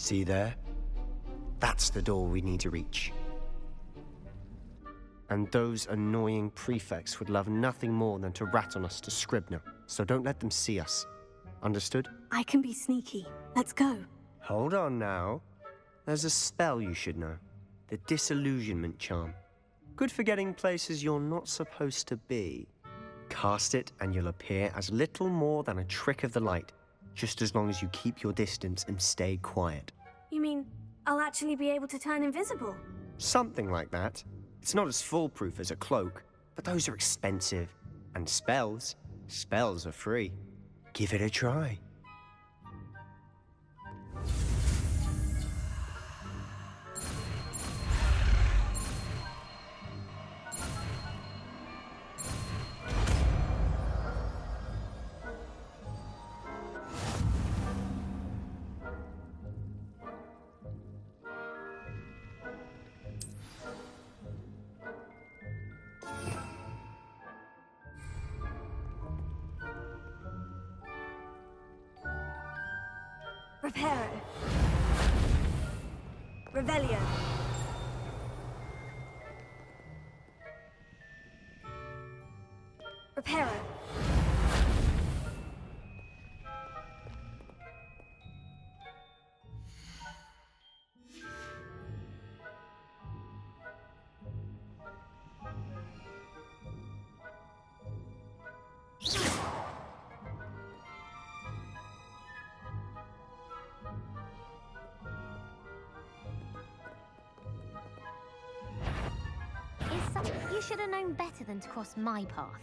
See there? That's the door we need to reach. And those annoying prefects would love nothing more than to rat on us to Scribner, so don't let them see us. Understood? I can be sneaky. Let's go. Hold on now. There's a spell you should know. The Disillusionment Charm. Good for getting places you're not supposed to be. Cast it and you'll appear as little more than a trick of the light, just as long as you keep your distance and stay quiet. You mean I'll actually be able to turn invisible? Something like that. It's not as foolproof as a cloak, but those are expensive. And spells are free. Give it a try. Reparo. Revelio. Reparo. You should have known better than to cross my path.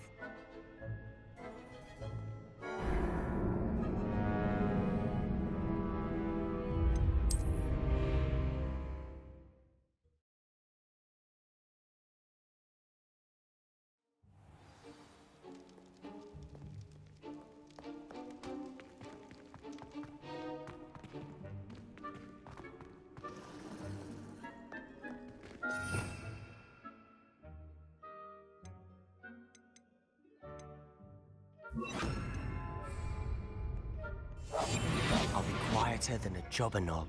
I'll be quieter than a jobberknoll.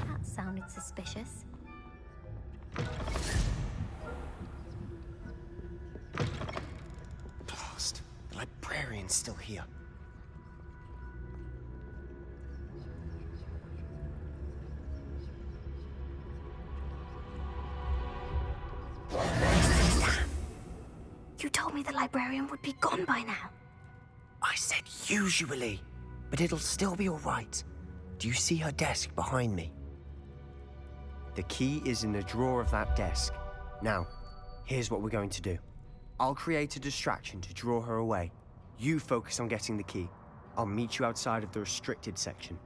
That sounded suspicious. Blast! The librarian's still here. You told me the librarian would be gone by now. I said usually, but it'll still be all right. Do you see her desk behind me? The key is in the drawer of that desk. Now, here's what we're going to do. I'll create a distraction to draw her away. You focus on getting the key. I'll meet you outside of the restricted section.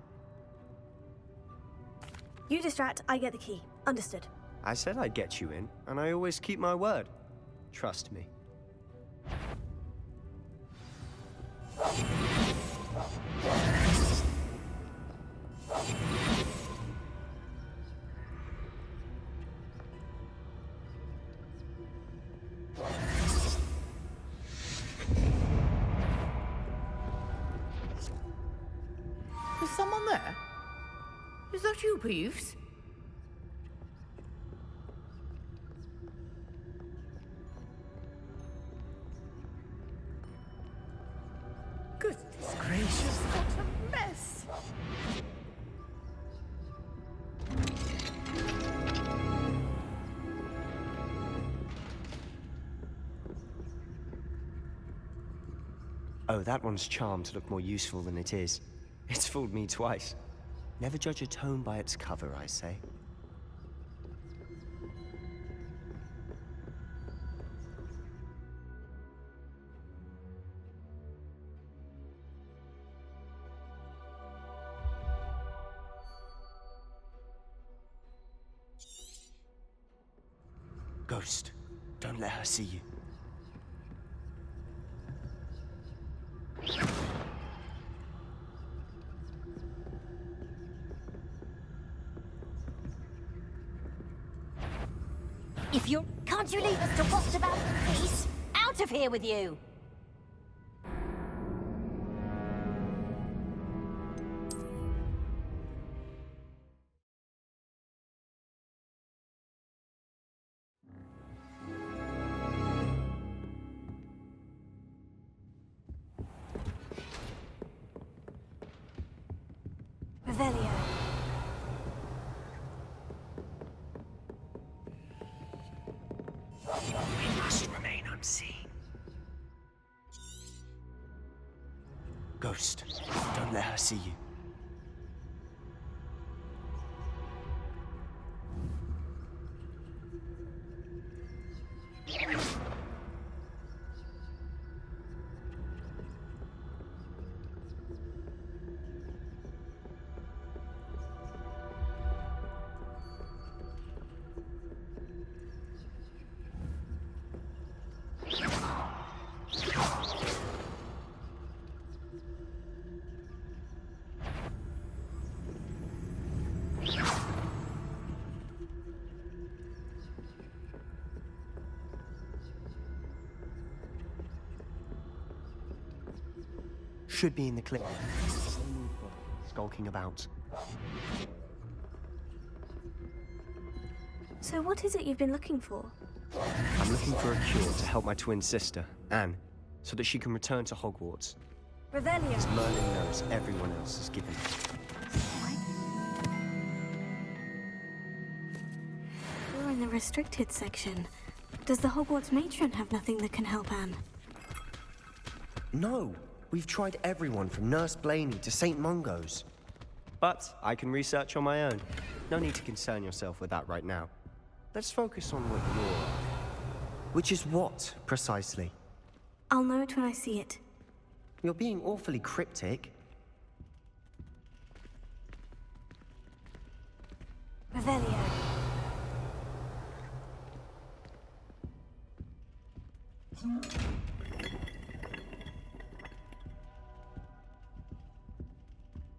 You distract, I get the key. Understood. I said I'd get you in, and I always keep my word. Trust me. Is someone there? Is that you, Peeves? Goodness gracious, what a mess! Oh, that one's charmed to look more useful than it is. It's fooled me twice. Never judge a tome by its cover, I say. Ghost, don't let her see you. If you're... Can't you leave us to what's about peace? Out of here with you! Revelio. We must remain unseen. Ghost, don't let her see you. Should be in the clip. Skulking about. So what is it you've been looking for? I'm looking for a cure to help my twin sister, Anne, so that she can return to Hogwarts. Revelio. As Merlin knows everyone else is given. You're in the restricted section. Does the Hogwarts matron have nothing that can help Anne? No, we've tried everyone from Nurse Blaney to St. Mungo's. But I can research on my own. No need to concern yourself with that right now. Let's focus on what you're... Which is what, precisely? I'll know it when I see it. You're being awfully cryptic. Revelio.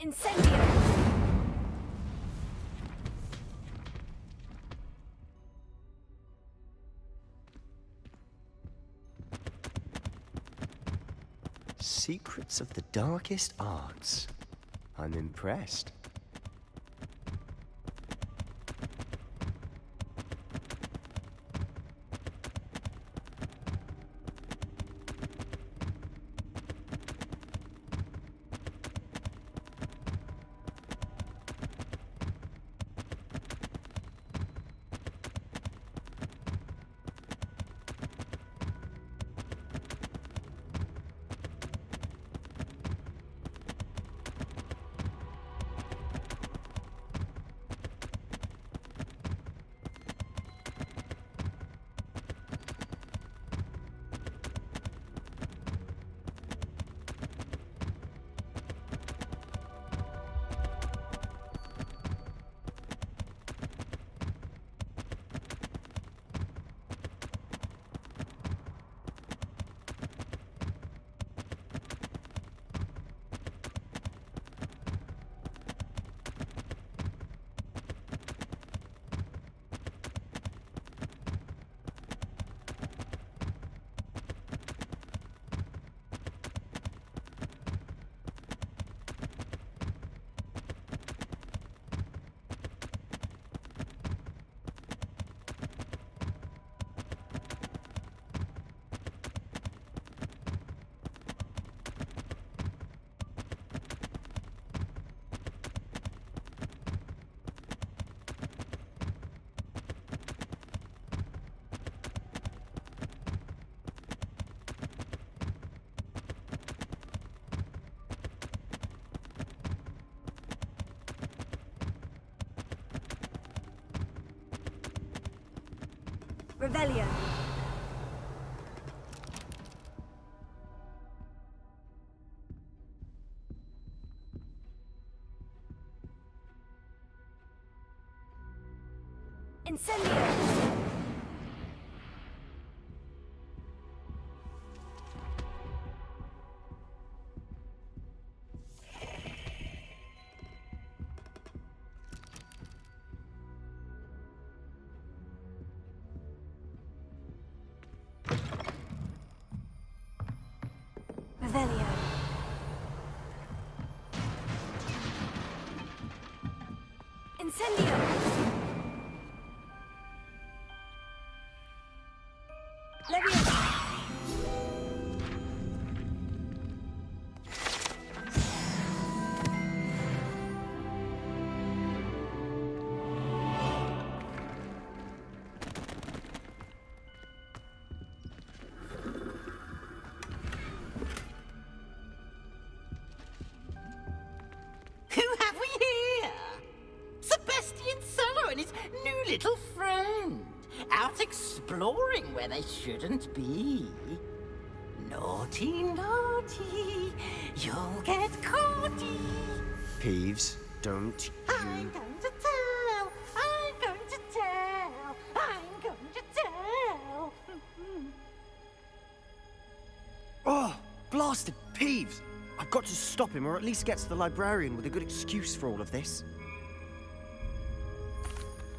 Incendio! Secrets of the darkest arts. I'm impressed. Revelio. Incendio. Incendio! Leviosa! Who have we here? Sebastian Solo and his new little friend. Out exploring where they shouldn't be. Naughty, naughty, you'll get caughty. Peeves, don't I'm you... going to tell, I'm going to tell, I'm going to tell. Oh, blasted Peeves! I've got to stop him, or at least get to the librarian with a good excuse for all of this.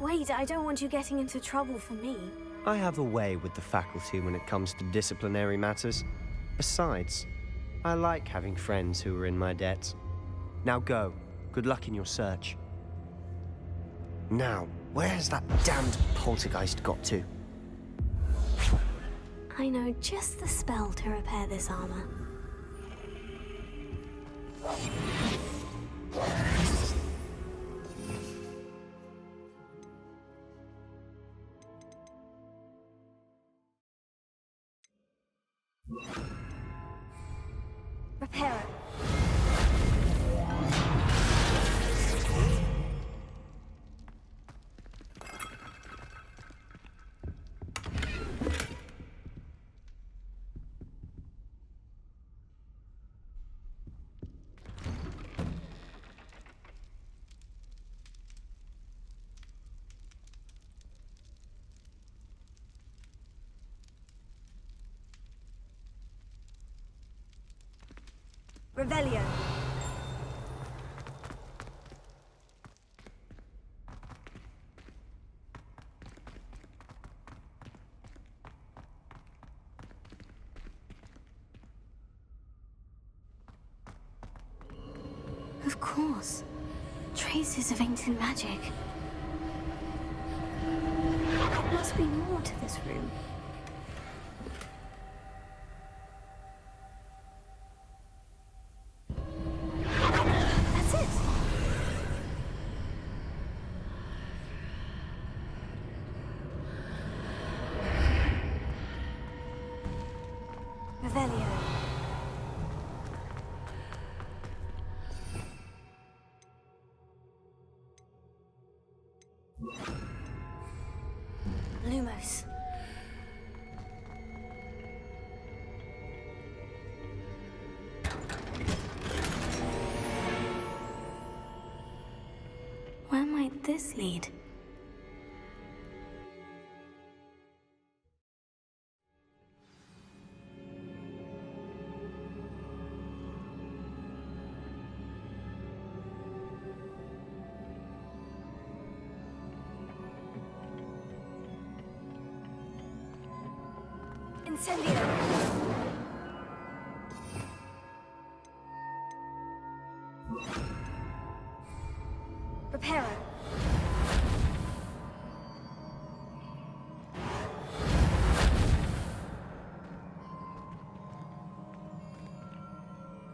Wait, I don't want you getting into trouble for me. I have a way with the faculty when it comes to disciplinary matters. Besides, I like having friends who are in my debt. Now go. Good luck in your search. Now, where's that damned poltergeist got to? I know just the spell to repair this armor. Repair it. Revelio. Of course. Traces of ancient magic. There must be more to this room. That's it. Revelio. Lumos. Where might this lead? Incendio! Reparo.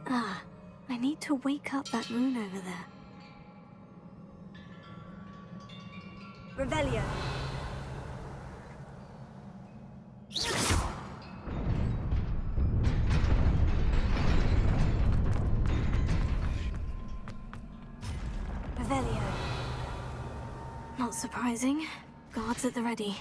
Ah, I need to wake up that rune over there. Revelio. Revelio. Not surprising. Guards at the ready.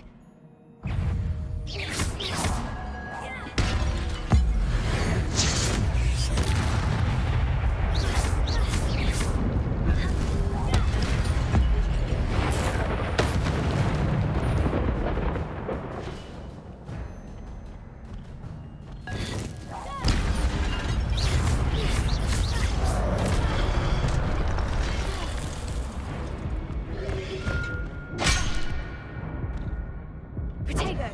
Protego.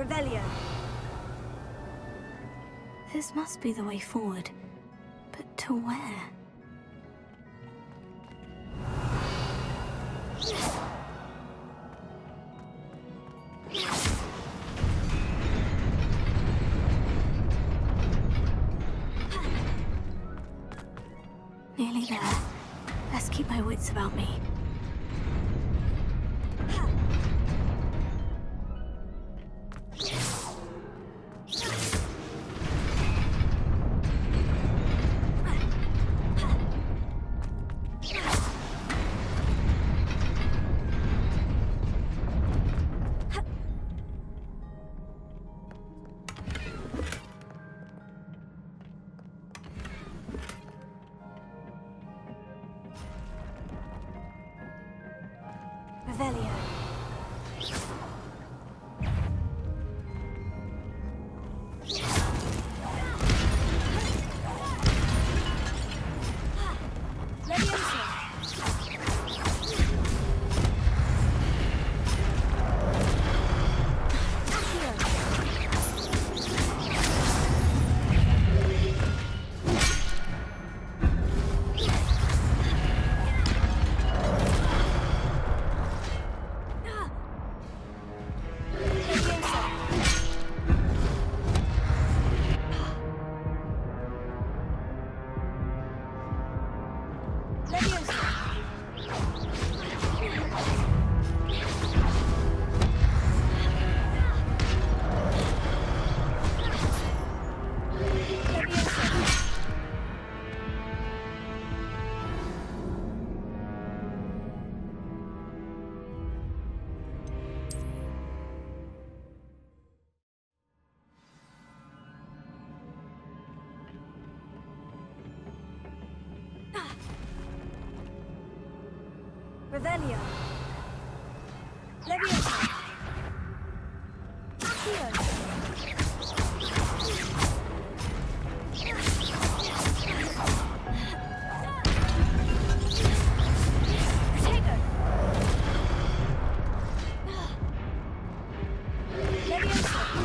Revelio. This must be the way forward. But to where? Nearly there. Best keep my wits about me. Revelio. Revelio. Leviosa. Accio. Protego. Leviosa.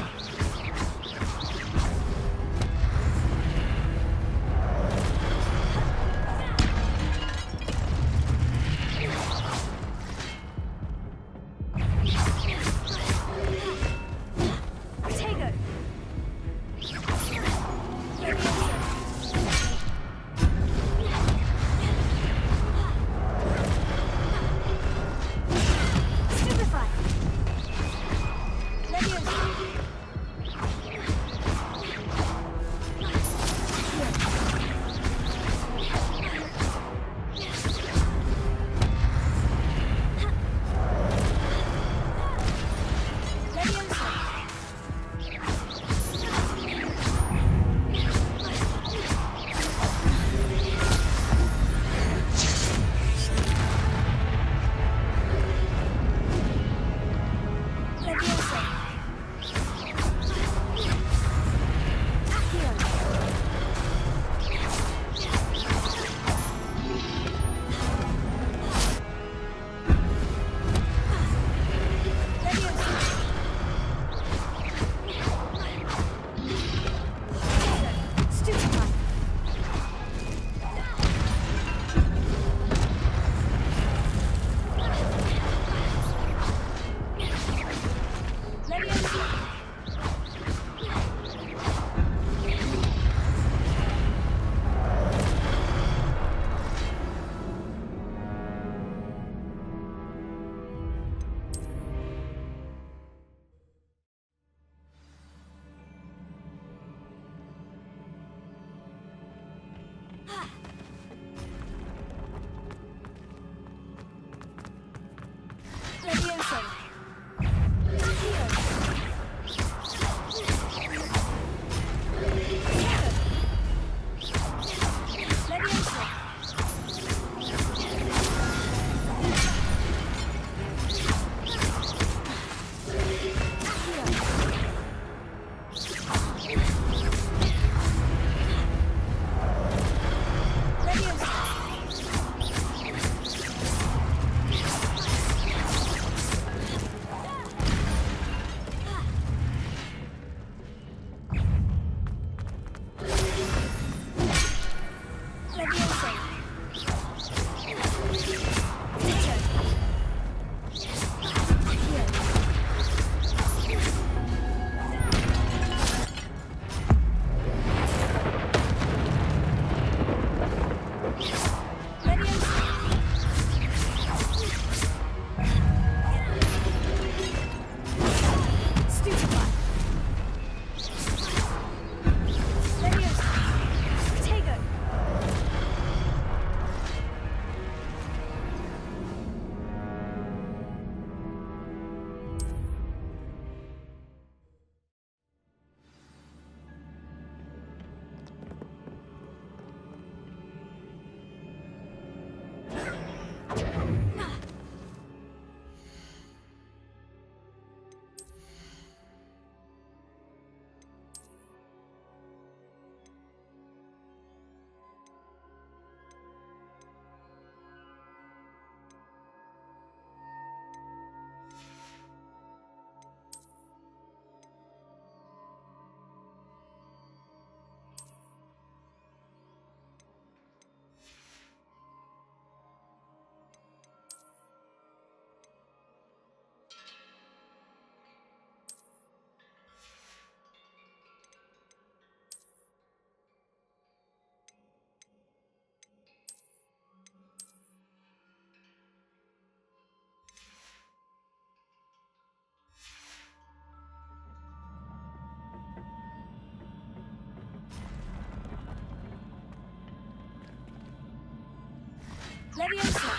Leviosa!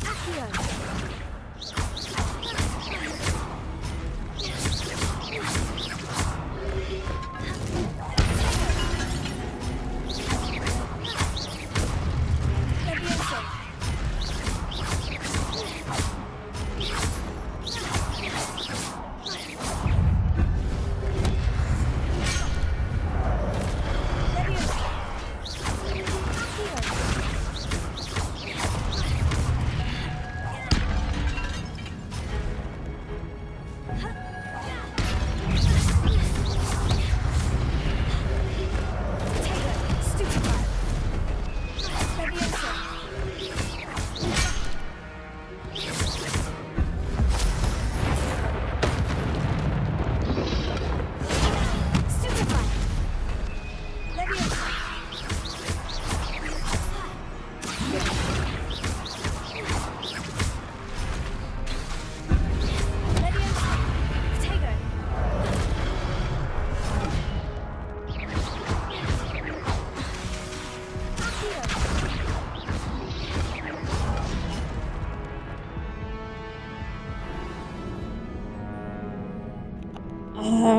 Accio! Leviosa!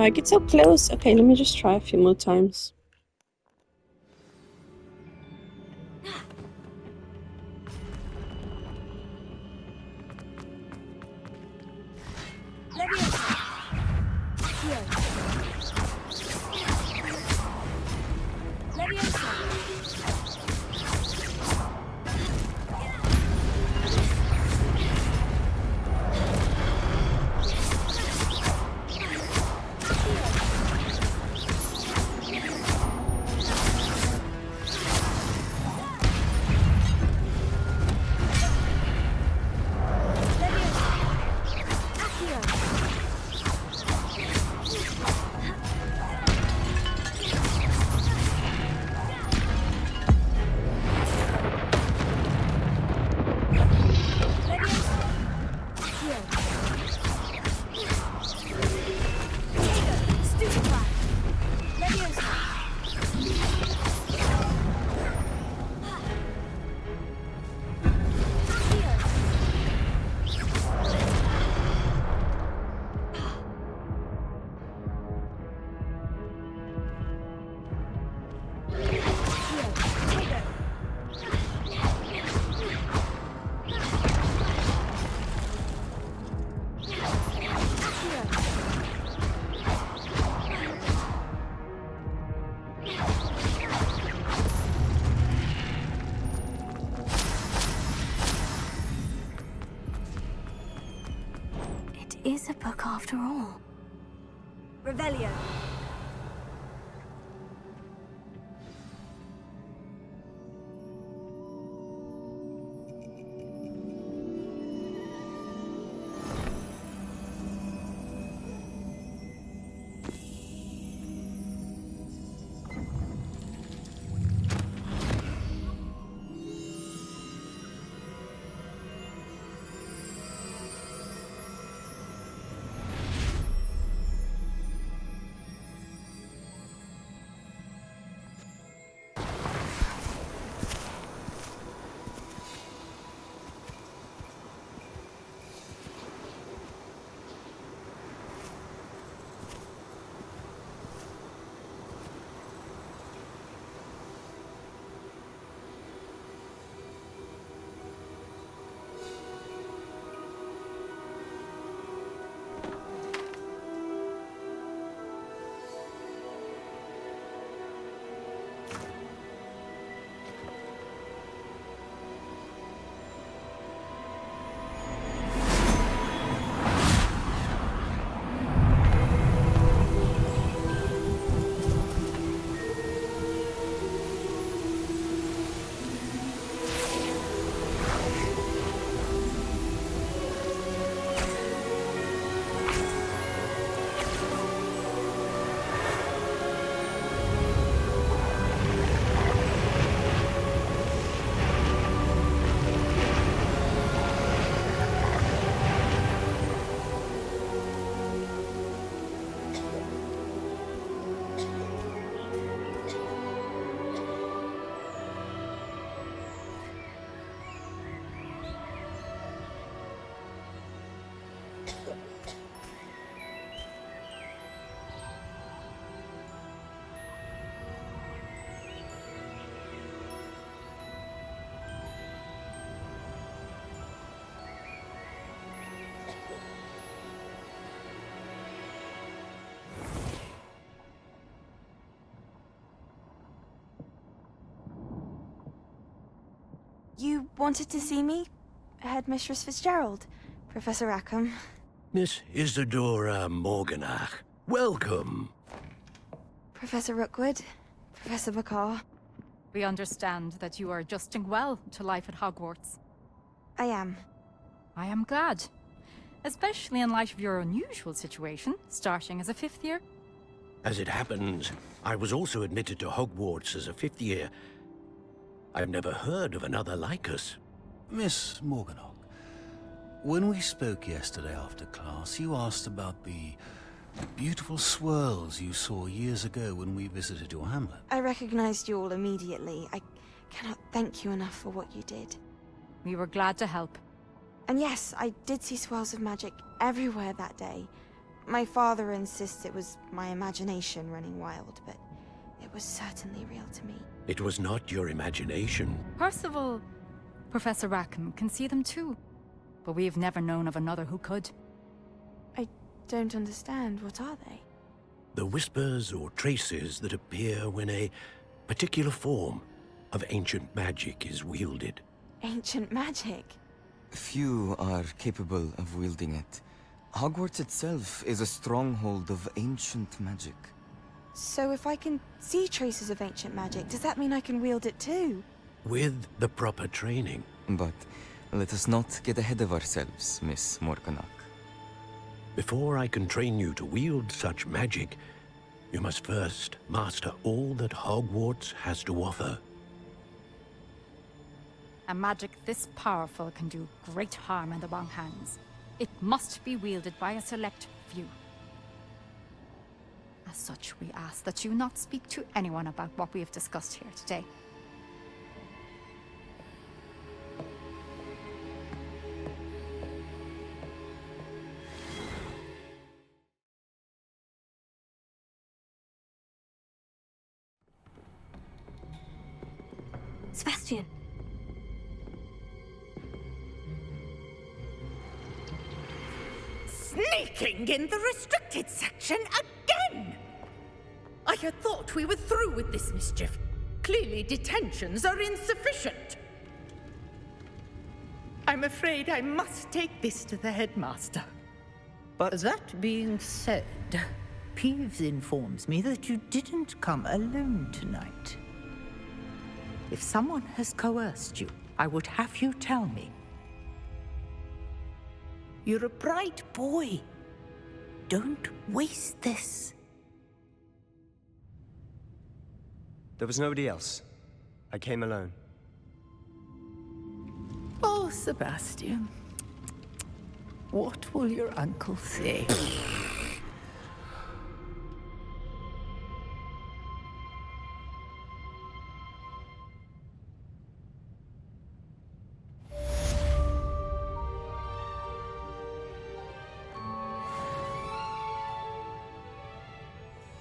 I get so close. Okay, let me just try a few more times. Is a book after all. Revelio. You wanted to see me? Headmistress Fitzgerald, Professor Rackham. Miss Isadora Morganach, welcome. Professor Rookwood, Professor McCaw. We understand that you are adjusting well to life at Hogwarts. I am. I am glad. Especially in light of your unusual situation, starting as a 5th year. As it happens, I was also admitted to Hogwarts as a 5th year. I've never heard of another like us. Miss Morganach, when we spoke yesterday after class, you asked about the beautiful swirls you saw years ago when we visited your hamlet. I recognized you all immediately. I cannot thank you enough for what you did. We were glad to help. And yes, I did see swirls of magic everywhere that day. My father insists it was my imagination running wild, but it was certainly real to me. It was not your imagination. Percival, Professor Rackham can see them too. But we've never known of another who could. I don't understand. What are they? The whispers or traces that appear when a particular form of ancient magic is wielded. Ancient magic? Few are capable of wielding it. Hogwarts itself is a stronghold of ancient magic. So if I can see traces of ancient magic, does that mean I can wield it too? With the proper training. But let us not get ahead of ourselves, Miss Morganach. Before I can train you to wield such magic, you must first master all that Hogwarts has to offer. A magic this powerful can do great harm in the wrong hands. It must be wielded by a select few. As such, we ask that you not speak to anyone about what we have discussed here today. Sebastian. Sneaking in the restricted section again! I had thought we were through with this mischief. Clearly detentions are insufficient. I'm afraid I must take this to the headmaster. But that being said, Peeves informs me that you didn't come alone tonight. If someone has coerced you, I would have you tell me. You're a bright boy. Don't waste this. There was nobody else. I came alone. Oh, Sebastian. What will your uncle say?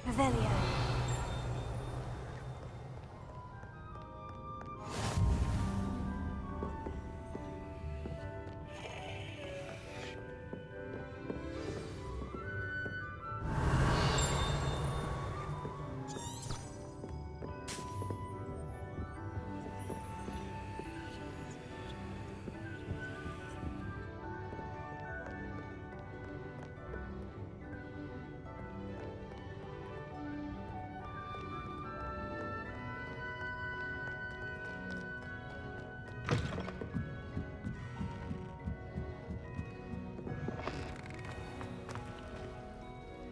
Revelio.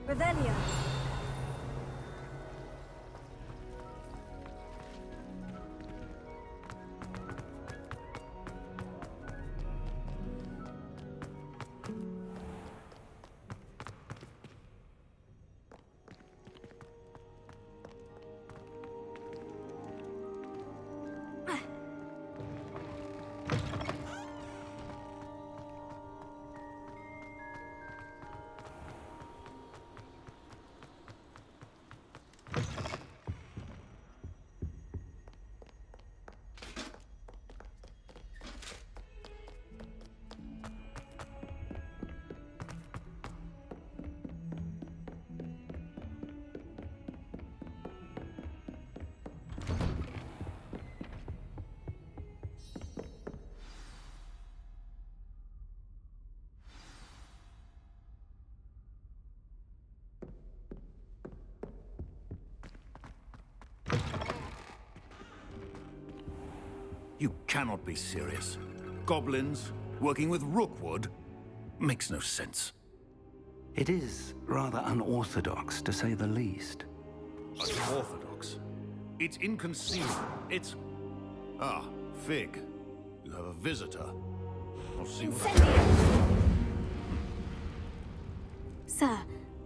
Revelio. You cannot be serious. Goblins working with Rookwood? Makes no sense. It is rather unorthodox, to say the least. Unorthodox? It's inconceivable. It's... Ah, Fig. You have a visitor. I'll see what... Sir,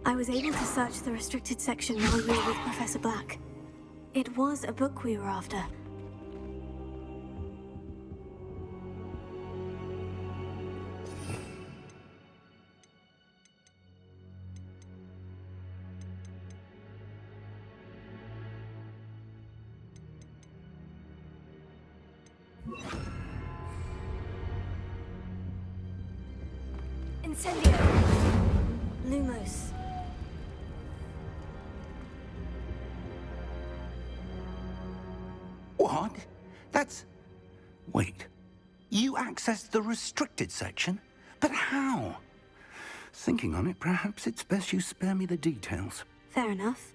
I was able to search the restricted section while you were with Professor Black. It was a book we were after. Incendio! Lumos. What? That's... Wait. You accessed the restricted section? But how? Thinking on it, perhaps it's best you spare me the details. Fair enough.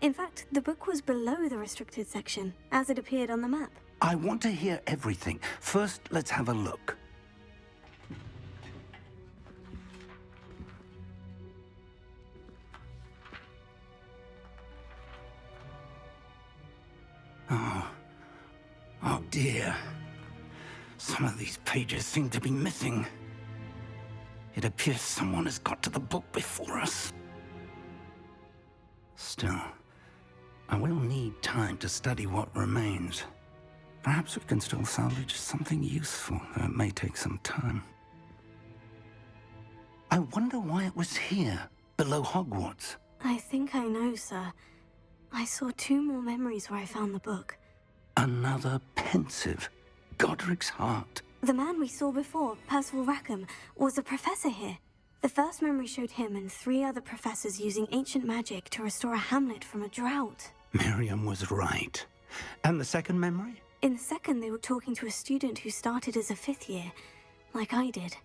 In fact, the book was below the restricted section, as it appeared on the map. I want to hear everything. First, let's have a look. Oh dear. Some of these pages seem to be missing. It appears someone has got to the book before us. Still, I will need time to study what remains. Perhaps we can still salvage something useful, though it may take some time. I wonder why it was here, below Hogwarts. I think I know, sir. I saw 2 more memories where I found the book. Another pensive. Godric's heart. The man we saw before, Percival Rackham, was a professor here. The first memory showed him and 3 other professors using ancient magic to restore a hamlet from a drought. Miriam was right. And the second memory? In the second, they were talking to a student who started as a 5th year, like I did.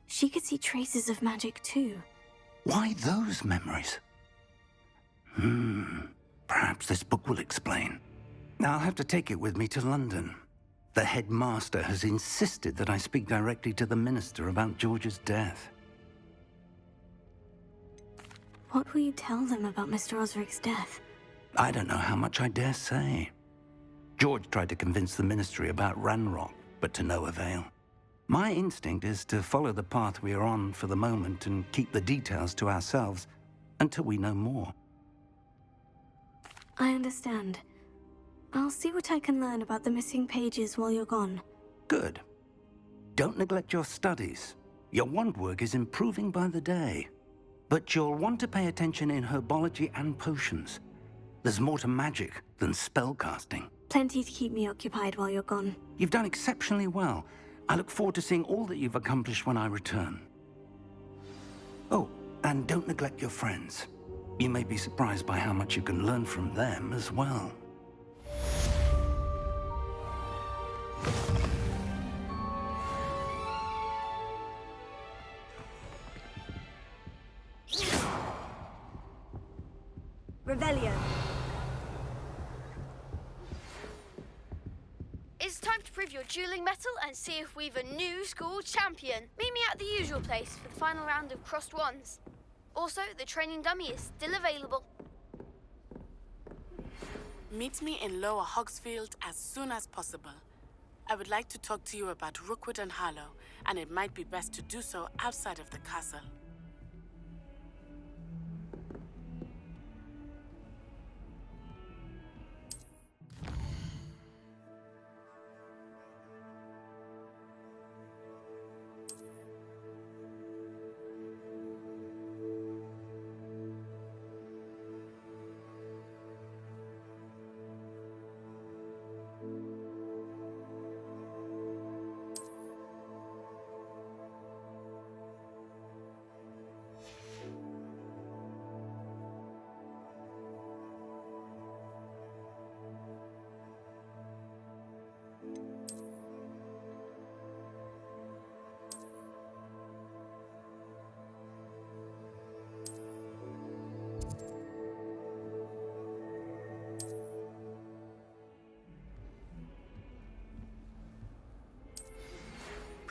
She could see traces of magic too. Why those memories? Perhaps this book will explain. I'll have to take it with me to London. The headmaster has insisted that I speak directly to the minister about George's death. What will you tell them about Mr. Osric's death? I don't know how much I dare say. George tried to convince the ministry about Ranrock, but to no avail. My instinct is to follow the path we are on for the moment and keep the details to ourselves until we know more. I understand. I'll see what I can learn about the missing pages while you're gone. Good. Don't neglect your studies. Your wand work is improving by the day. But you'll want to pay attention in herbology and potions. There's more to magic than spellcasting. Plenty to keep me occupied while you're gone. You've done exceptionally well. I look forward to seeing all that you've accomplished when I return. Oh, and don't neglect your friends. You may be surprised by how much you can learn from them as well. Revelio. It's time to prove your dueling mettle and see if we've a new school champion. Meet me at the usual place for the final round of crossed wands. Also, the training dummy is still available. Meet me in Lower Hogsfield as soon as possible. I would like to talk to you about Rookwood and Harlow, and it might be best to do so outside of the castle.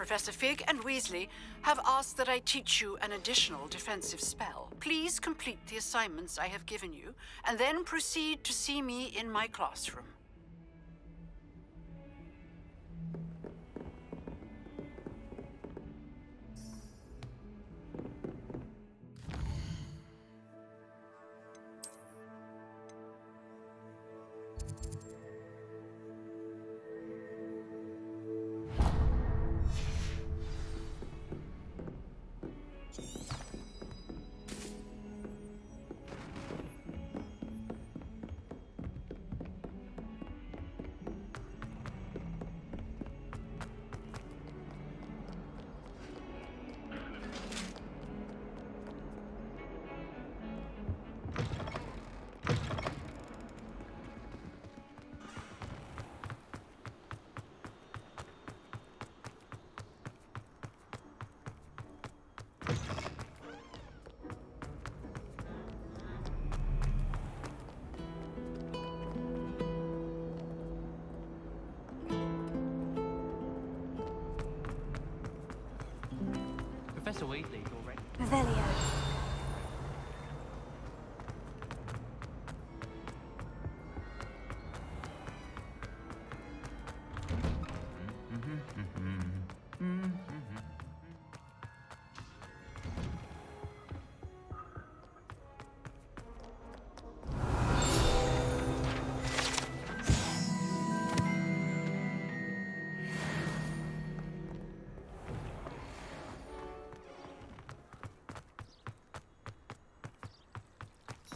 Professor Fig and Weasley have asked that I teach you an additional defensive spell. Please complete the assignments I have given you, and then proceed to see me in my classroom. Professor Weasley, you're ready. Revelio.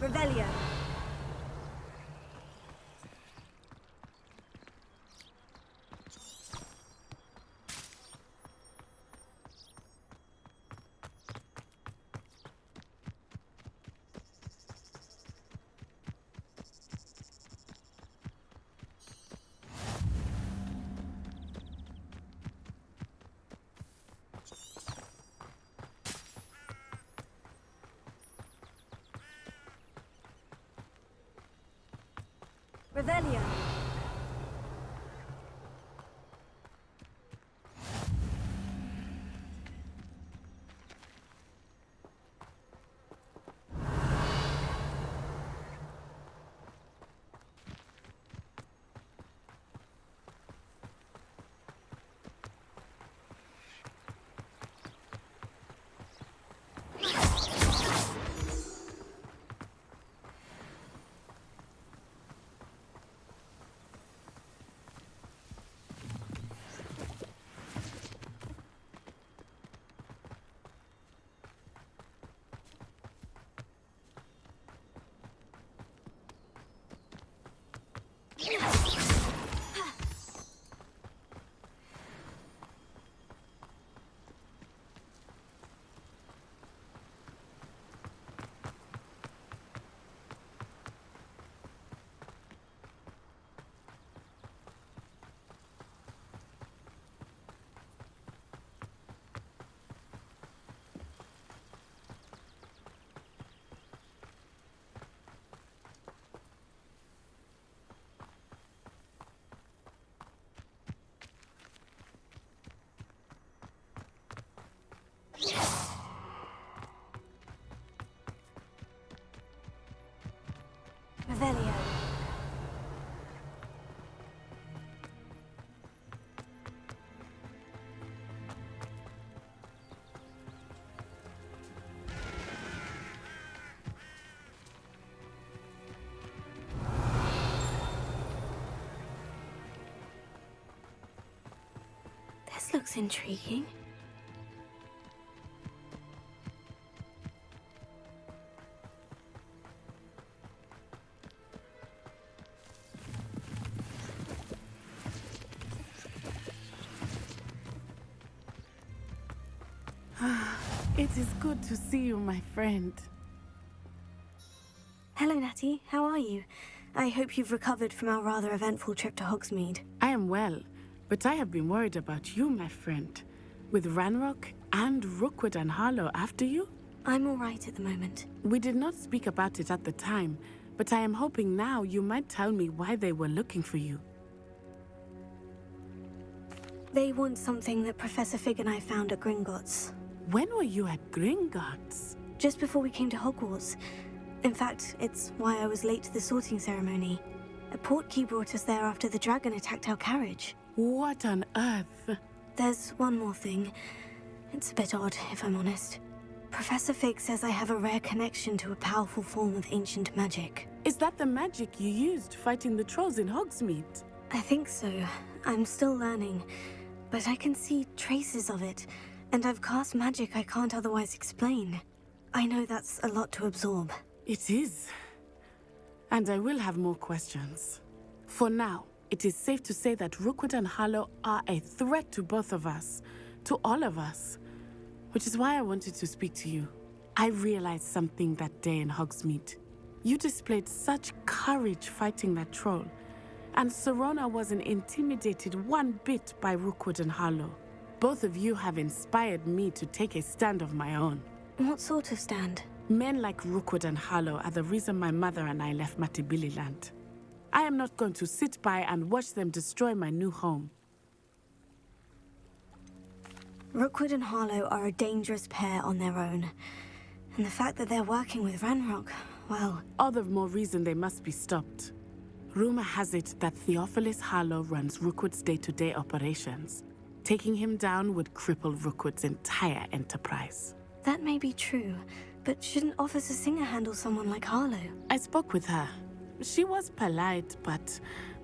Revelio. Revelio. Revelio. This looks intriguing. It is good to see you, my friend. Hello, Natty. How are you? I hope you've recovered from our rather eventful trip to Hogsmeade. I am well, but I have been worried about you, my friend. With Ranrock and Rookwood and Harlow after you? I'm all right at the moment. We did not speak about it at the time, but I am hoping now you might tell me why they were looking for you. They want something that Professor Fig and I found at Gringotts. When were you at Gringotts? Just before we came to Hogwarts. In fact, it's why I was late to the sorting ceremony. A portkey brought us there after the dragon attacked our carriage. What on earth? There's one more thing. It's a bit odd, if I'm honest. Professor Fig says I have a rare connection to a powerful form of ancient magic. Is that the magic you used fighting the trolls in Hogsmeade? I think so. I'm still learning. But I can see traces of it. And I've cast magic I can't otherwise explain. I know that's a lot to absorb. It is. And I will have more questions. For now, it is safe to say that Rookwood and Harlow are a threat to both of us. To all of us. Which is why I wanted to speak to you. I realized something that day in Hogsmeade. You displayed such courage fighting that troll. And Serona wasn't intimidated one bit by Rookwood and Harlow. Both of you have inspired me to take a stand of my own. What sort of stand? Men like Rookwood and Harlow are the reason my mother and I left Matabeleland. I am not going to sit by and watch them destroy my new home. Rookwood and Harlow are a dangerous pair on their own. And the fact that they're working with Ranrock, well... All the more reason they must be stopped. Rumor has it that Theophilus Harlow runs Rookwood's day-to-day operations. Taking him down would cripple Rookwood's entire enterprise. That may be true, but shouldn't Officer Singer handle someone like Harlow? I spoke with her. She was polite, but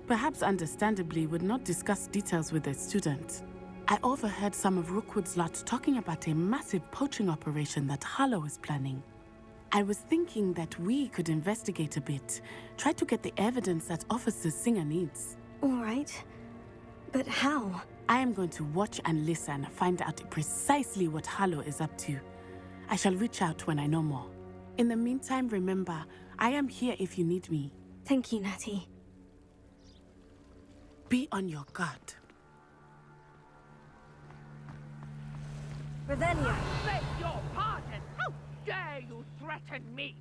perhaps understandably would not discuss details with a student. I overheard some of Rookwood's lot talking about a massive poaching operation that Harlow is planning. I was thinking that we could investigate a bit, try to get the evidence that Officer Singer needs. All right. But how? I am going to watch and listen, find out precisely what Harlow is up to. I shall reach out when I know more. In the meantime, remember, I am here if you need me. Thank you, Natty. Be on your guard. Revelio! Beg your pardon! How dare you threaten me?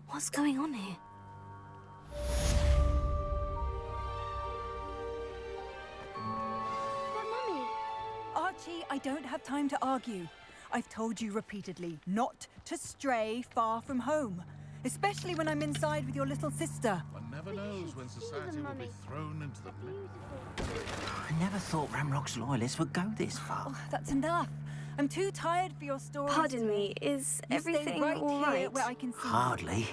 What's going on here? Archie, I don't have time to argue. I've told you repeatedly not to stray far from home, especially when I'm inside with your little sister. One never knows when society will be thrown into the... I never thought Ranrock's loyalists would go this far. Oh, that's enough. I'm too tired for your stories. Pardon me, is You everything stay right all here right? where I can see you. Hardly.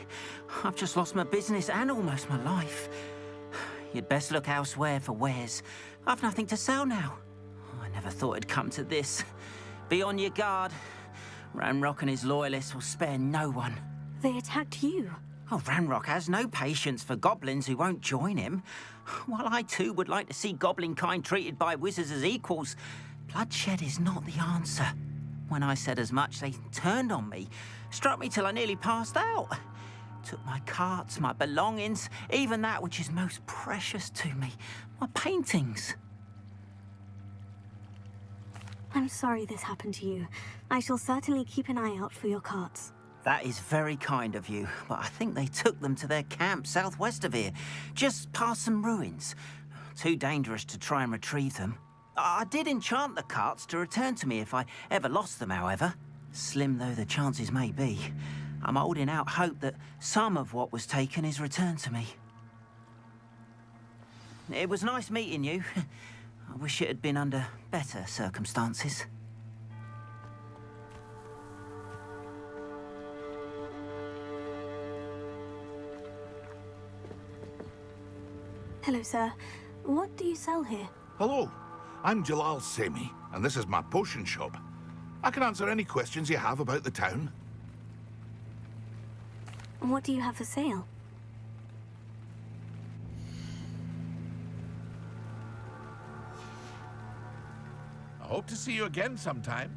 I've just lost my business and almost my life. You'd best look elsewhere for wares. I've nothing to sell now. I never thought it'd come to this. Be on your guard. Ranrock and his loyalists will spare no one. They attacked you. Oh, Ranrock has no patience for goblins who won't join him. While I too would like to see goblin kind treated by wizards as equals, bloodshed is not the answer. When I said as much, they turned on me, struck me till I nearly passed out. Took my carts, my belongings, even that which is most precious to me, my paintings. I'm sorry this happened to you. I shall certainly keep an eye out for your carts. That is very kind of you, but I think they took them to their camp southwest of here, just past some ruins. Too dangerous to try and retrieve them. I did enchant the carts to return to me if I ever lost them, however. Slim though the chances may be, I'm holding out hope that some of what was taken is returned to me. It was nice meeting you. I wish it had been under better circumstances. Hello, sir. What do you sell here? Hello, I'm Jalal Semi, and this is my potion shop. I can answer any questions you have about the town. What do you have for sale? I hope to see you again sometime.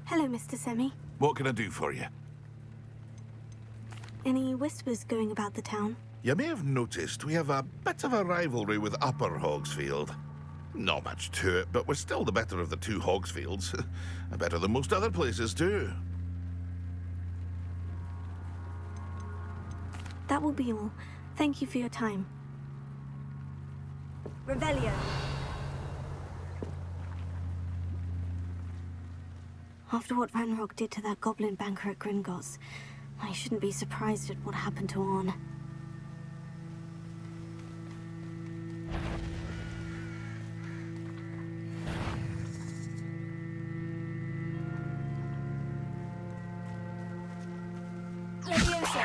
Hello, Mr. Semi. What can I do for you? Any whispers going about the town? You may have noticed we have a bit of a rivalry with Upper Hogsfield. Not much to it, but we're still the better of the two Hogsfields. Better than most other places, too. That will be all. Thank you for your time. Revelio. After what Ranrock did to that goblin banker at Gringotts, I shouldn't be surprised at what happened to Orn. Leviosa!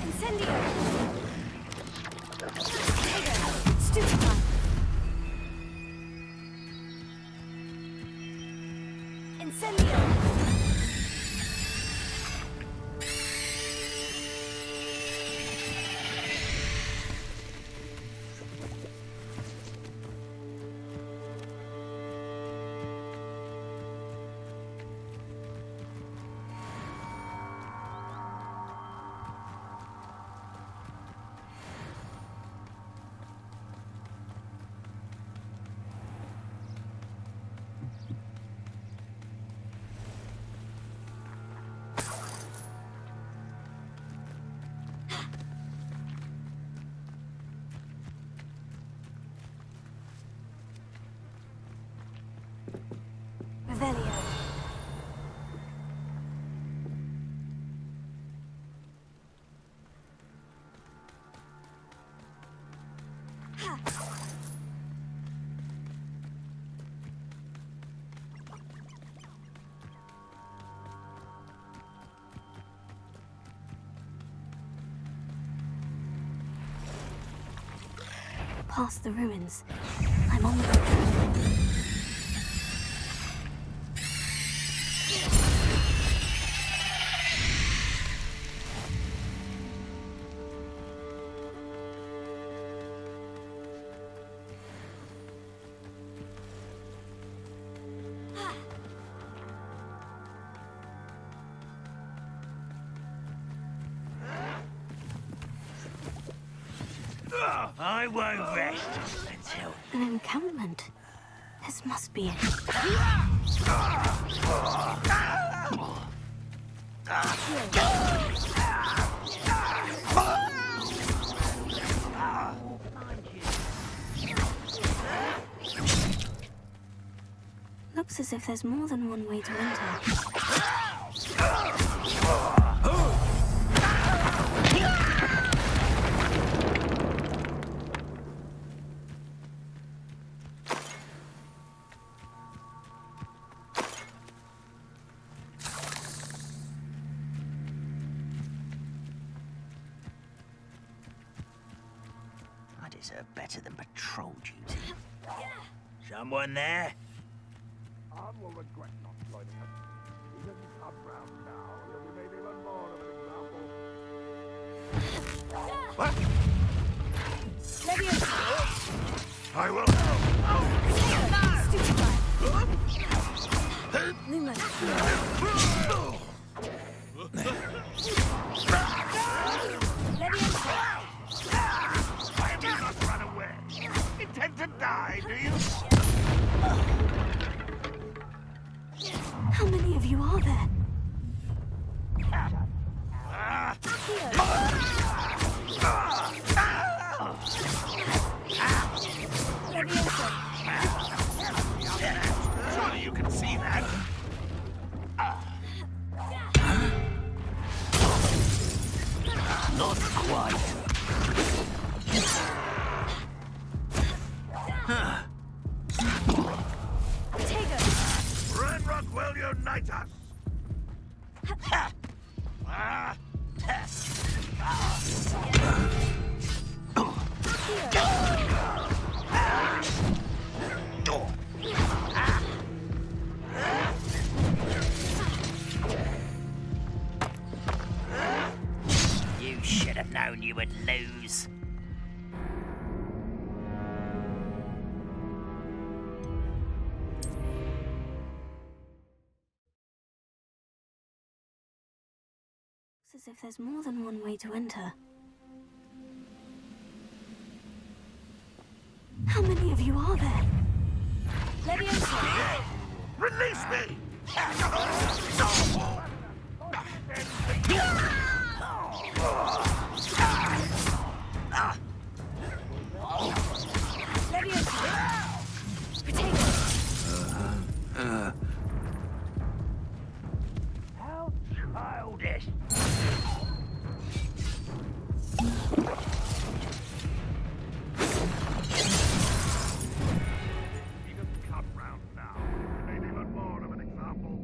Incendio! Stupefy! Incendio! Revelio. Past the ruins. I'm on the road. I won't rest until... An encampment. This must be it. Looks as if there's more than one way to enter. I deserve better than patrol duty. Someone there? I will regret not joining us. He doesn't come round now. He'll be made even more of an example. What? Leviosa! I will help. Stupefy! Luma. Why have you not run away? Intend to die, do you? How many of you are there? Surely you can see that. Not quite. Ranrock will unite us. You should have known you would lose. Looks as if there's more than one way to enter. How many of you are there? Leviosa! Release me! How childish. He doesn't come round now. They need even more of an example.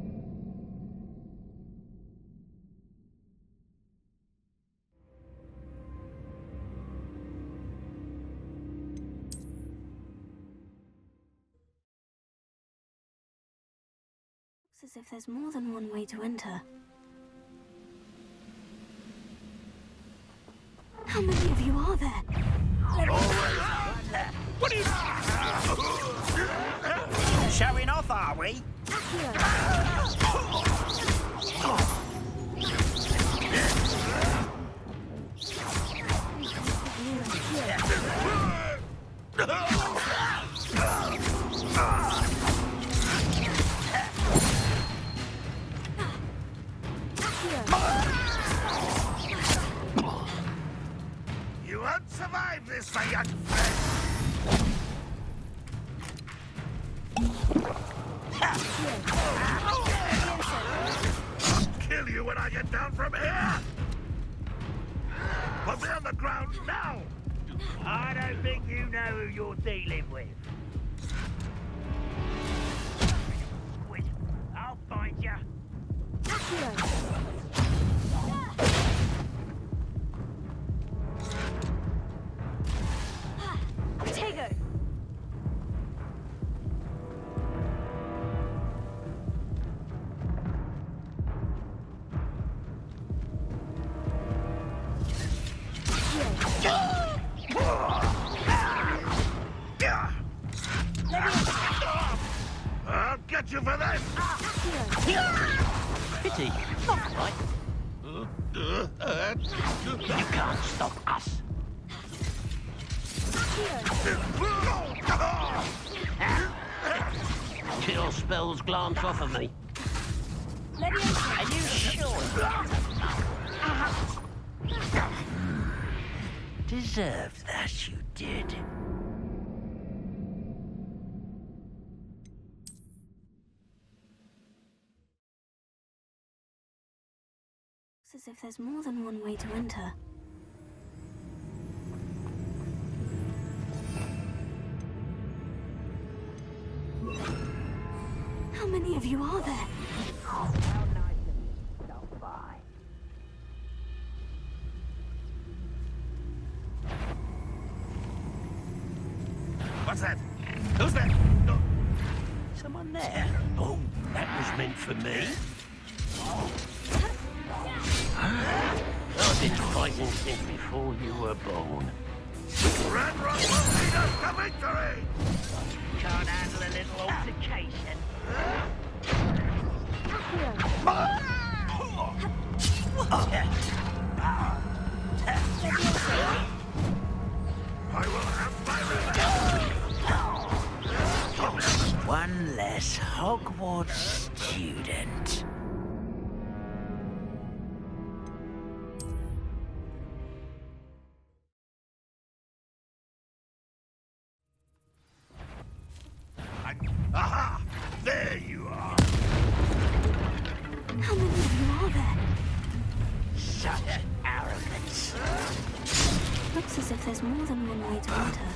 Looks as if there's more than one way to enter. How many of you are there? What are you... Showing off, are we? You won't survive this, my young friend. I'll kill you when I get down from here. Put me on the ground now. I don't think you know who you're dealing with. Wait, I'll find you. Tego! I'll get you for this. Pity, not right. You can't stop us. Kill spells glance off of me. Are you sure? Deserved that, you did. Looks as if there's more than one way to enter. How many of you are there? What's that? Who's that? No. Someone there? Oh, that was meant for me. I've been fighting since before you were born. Ranrock will lead us to victory! Can't handle a little altercation. I will have my revenge! One less Hogwarts student. Aha! There you are! How many of you are there? Such arrogance. Looks as if there's more than one way to enter.